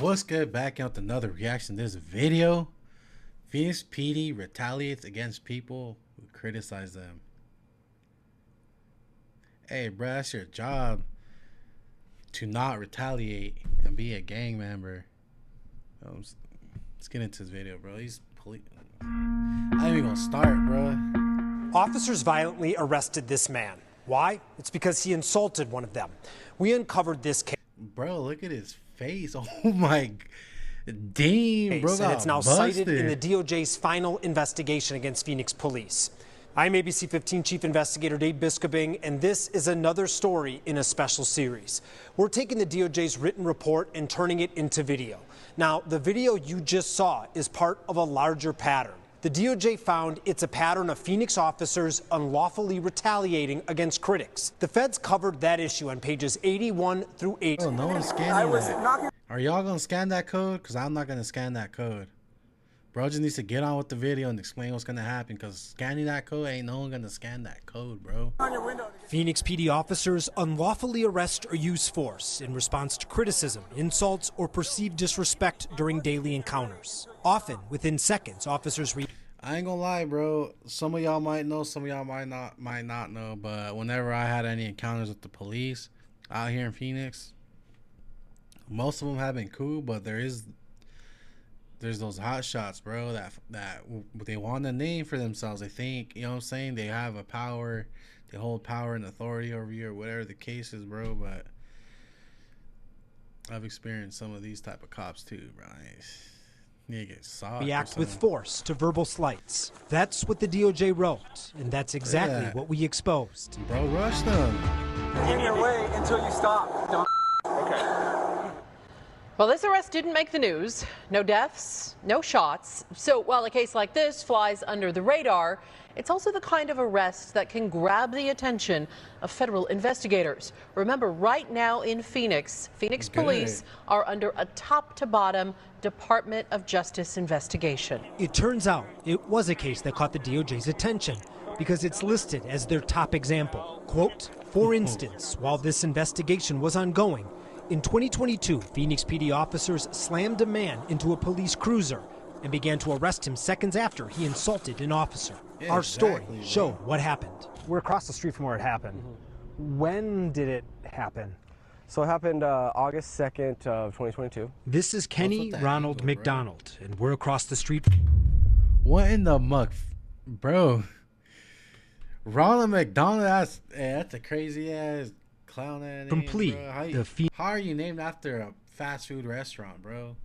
What's good? Back out with another reaction to this video. Phoenix PD retaliates against people who criticize them. Hey, bro, that's your job to not retaliate and be a gang member. Let's get into this video, bro. He's police. I ain't even gonna start, bro. Officers violently arrested this man. Why? It's because he insulted one of them. We uncovered this case. Bro, look at his face. Oh my, damn, bro. And it's now busted. cited in the DOJ's final investigation against Phoenix police. I'm ABC 15 Chief Investigator Dave Biscobing, and this is another story in a special series. We're taking the DOJ's written report and turning it into video. Now, the video you just saw is part of a larger pattern. The DOJ found it's a pattern of Phoenix officers unlawfully retaliating against critics. The feds covered that issue on pages 81 through 80. Oh, no one's scanning that. Are y'all gonna scan that code? Because I'm not gonna scan that code. Bro just needs to get on with the video and explain what's gonna happen, because scanning that code, ain't no one gonna scan that code, bro. Phoenix PD officers unlawfully arrest or use force in response to criticism, insults, or perceived disrespect during daily encounters. Often, within seconds, officers I ain't gonna lie, bro. Some of y'all might know, some of y'all might not know, but whenever I had any encounters with the police out here in Phoenix, most of them have been cool, but there's those hot shots, bro, that they want a name for themselves. They think, you know what I'm saying, they have a power, they hold power and authority over you, or whatever the case is, bro. But I've experienced some of these type of cops too, bro. You get soft. react with force to verbal slights. That's what the DOJ wrote, and that's exactly what we exposed. Bro, rush them. In your way until you stop. Don't. Okay. Well, this arrest didn't make the news. No deaths, no shots. So while a case like this flies under the radar, it's also the kind of arrest that can grab the attention of federal investigators. Remember, right now in Phoenix police are under a top-to-bottom Department of Justice investigation. It turns out it was a case that caught the DOJ's attention because it's listed as their top example. Quote, for instance, while this investigation was ongoing, in 2022, Phoenix PD officers slammed a man into a police cruiser and began to arrest him seconds after he insulted an officer. Yeah, Our story exactly, showed what happened. We're across the street from where it happened. When did it happen? So it happened August 2nd of 2022. This is Kenny that Ronald angle, bro? McDonald, and we're across the street. What in the muck, bro? Ronald McDonald, that's a crazy ass clown ass From name, Plea, bro. the How are you named after a fast food restaurant, bro?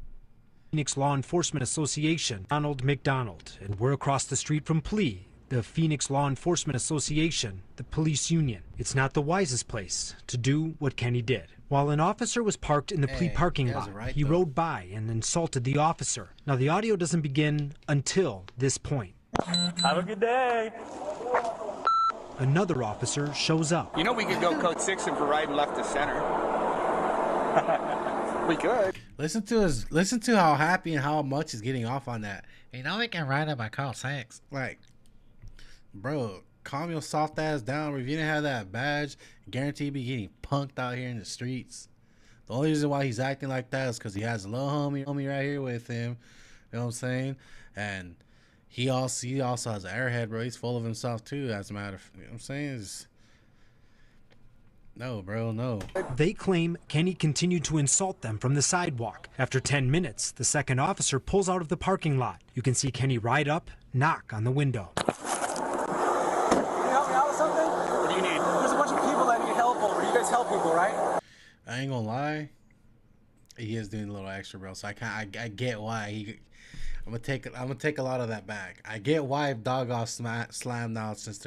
Phoenix Law Enforcement Association, Ronald McDonald, and we're across the street from Plea, the Phoenix Law Enforcement Association, the police union. It's not the wisest place to do what Kenny did. While an officer was parked in the Plea parking he has lot, it right, he though. rode by and insulted the officer. Now, the audio doesn't begin until this point. Have a good day. Another officer shows up. You know we could go code 6 and for riding left to center. We could. Listen to how happy and how much he's getting off on that. You know we can ride it by code 6. Like, bro, calm your soft ass down. If you didn't have that badge, guarantee you'd be getting punked out here in the streets. The only reason why he's acting like that is because he has a little homie right here with him. You know what I'm saying? And he also has an airhead, bro. He's full of himself too, as a matter of, you know what I'm saying? No, bro, no. They claim Kenny continued to insult them from the sidewalk. After 10 minutes, the second officer pulls out of the parking lot. You can see Kenny ride up, knock on the window. Can you help me out with something? What do you need? There's a bunch of people that need help over. You guys help people, right? I ain't gonna lie, he is doing a little extra, bro. So I get why I'm gonna take a lot of that back. I get why dog off slammed out, since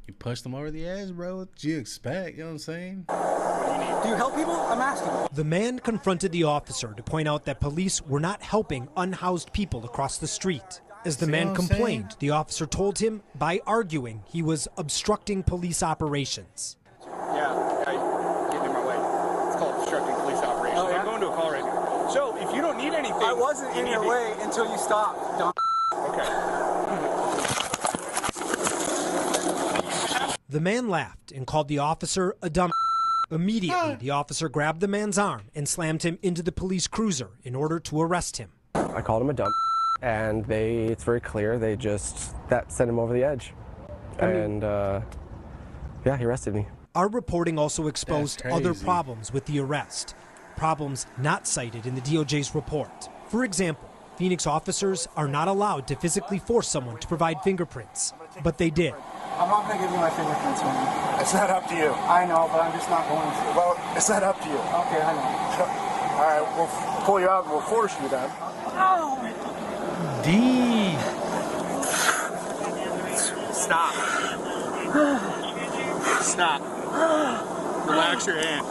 you pushed them over the edge, bro. What did you expect? You know what I'm saying? Do you help people? I'm asking. The man confronted the officer to point out that police were not helping unhoused people across the street. As the See man what I'm complained, saying? the officer told him by arguing he was obstructing police operations. Yeah, getting in my way. It's called obstructing police operations. Oh, yeah? I'm going to a call right now. So if you don't need anything, I wasn't in your way until you stopped. Don't. Okay. The man laughed and called the officer a dumb. Immediately, the officer grabbed the man's arm and slammed him into the police cruiser in order to arrest him. I called him a dumb, and it's very clear, that sent him over the edge. Yeah, he arrested me. Our reporting also exposed That's other crazy. problems with the arrest, problems not cited in the DOJ's report. For example, Phoenix officers are not allowed to physically force someone to provide fingerprints, but they did. I'm not going to give you my fingerprints, man. It's not up to you. I know, but I'm just not going to. Well, it's not up to you. Okay, I know. All right, we'll pull you out and we'll force you then. D. Stop. Stop. Relax your hand.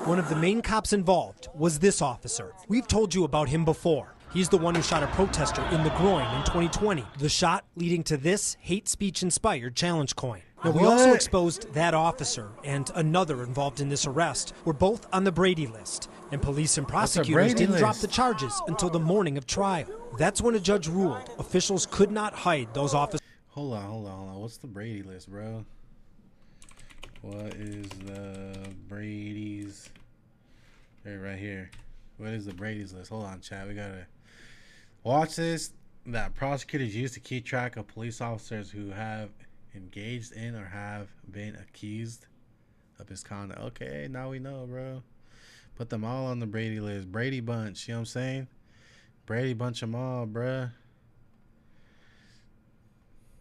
One of the main cops involved was this officer. We've told you about him before. He's the one who shot a protester in the groin in 2020. The shot leading to this hate speech-inspired challenge coin. Now, we also What? exposed that officer and another involved in this arrest were both on the Brady list. And police and prosecutors Brady didn't drop list? the charges until the morning of trial. That's when a judge ruled officials could not hide those officers. Hold on. What's the Brady list, bro? What is the Brady's? Right here. What is the Brady's list? Hold on, chat. We gotta watch this. That prosecutors use to keep track of police officers who have engaged in or have been accused of misconduct. Okay, now we know, bro. Put them all on the Brady list. Brady bunch, you know what I'm saying? Brady bunch them all, bruh.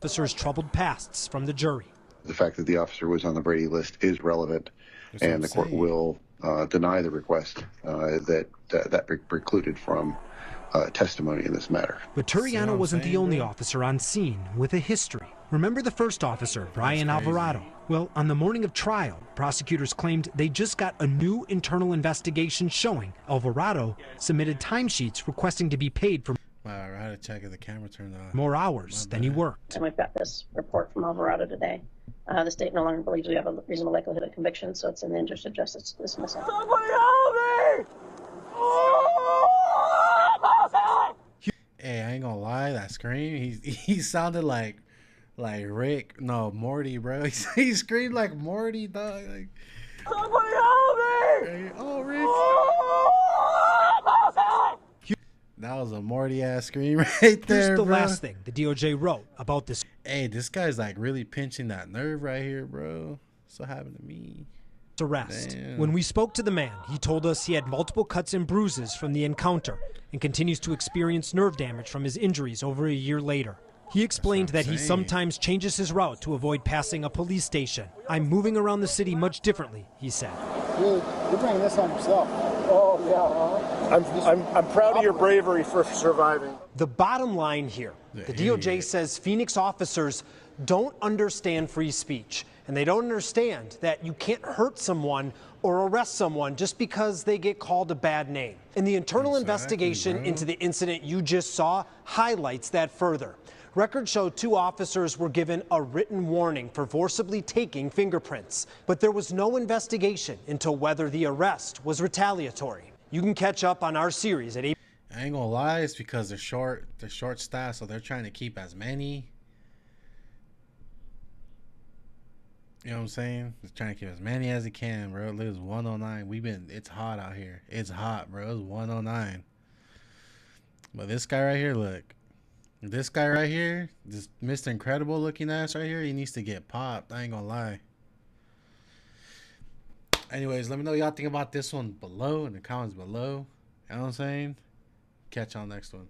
Officers' troubled pasts from the jury. The fact that the officer was on the Brady list is relevant, and the court will deny the request that precluded from testimony in this matter. But Turiano wasn't the only officer on scene with a history. Remember the first officer, Brian Alvarado? Well, on the morning of trial, prosecutors claimed they just got a new internal investigation showing Alvarado submitted timesheets requesting to be paid for Wow, I had to check if the camera turned on. more hours than he worked. And we've got this report from Alvarado today. The state no longer believes we have a reasonable likelihood of conviction, so it's in the interest of justice to dismiss it. Somebody help me! Hey, I ain't gonna lie, that scream, he sounded like Rick, no, Morty, bro. He screamed like Morty, dog. Like, Somebody help me! hey, oh, Rick. That was a Morty ass scream right there, Here's the bro. last thing the DOJ wrote about this Hey, this guy's like really pinching that nerve right here, bro. That's what happened to me. arrest. Damn. When we spoke to the man, he told us he had multiple cuts and bruises from the encounter and continues to experience nerve damage from his injuries over a year later. He explained that he saying. sometimes changes his route to avoid passing a police station. I'm moving around the city much differently, he said. You're bringing this on yourself. Oh, yeah, I'm proud of your bravery for surviving. The bottom line here, the DOJ says Phoenix officers don't understand free speech, and they don't understand that you can't hurt someone or arrest someone just because they get called a bad name. And the internal investigation bro. into the incident you just saw highlights that further. Records show 2 officers were given a written warning for forcibly taking fingerprints, but there was no investigation into whether the arrest was retaliatory. You can catch up on our series at 8. I ain't gonna lie, it's because they're short staff, so they're trying to keep as many. You know what I'm saying? They're trying to keep as many as they can, bro. It was 109. It's hot out here. It's hot, bro. It's 109. But this guy right here, look. This guy right here, this Mr. Incredible looking ass right here, he needs to get popped. I ain't gonna lie. Anyways, let me know what y'all think about this one below in the comments below. You know what I'm saying? Catch y'all next one.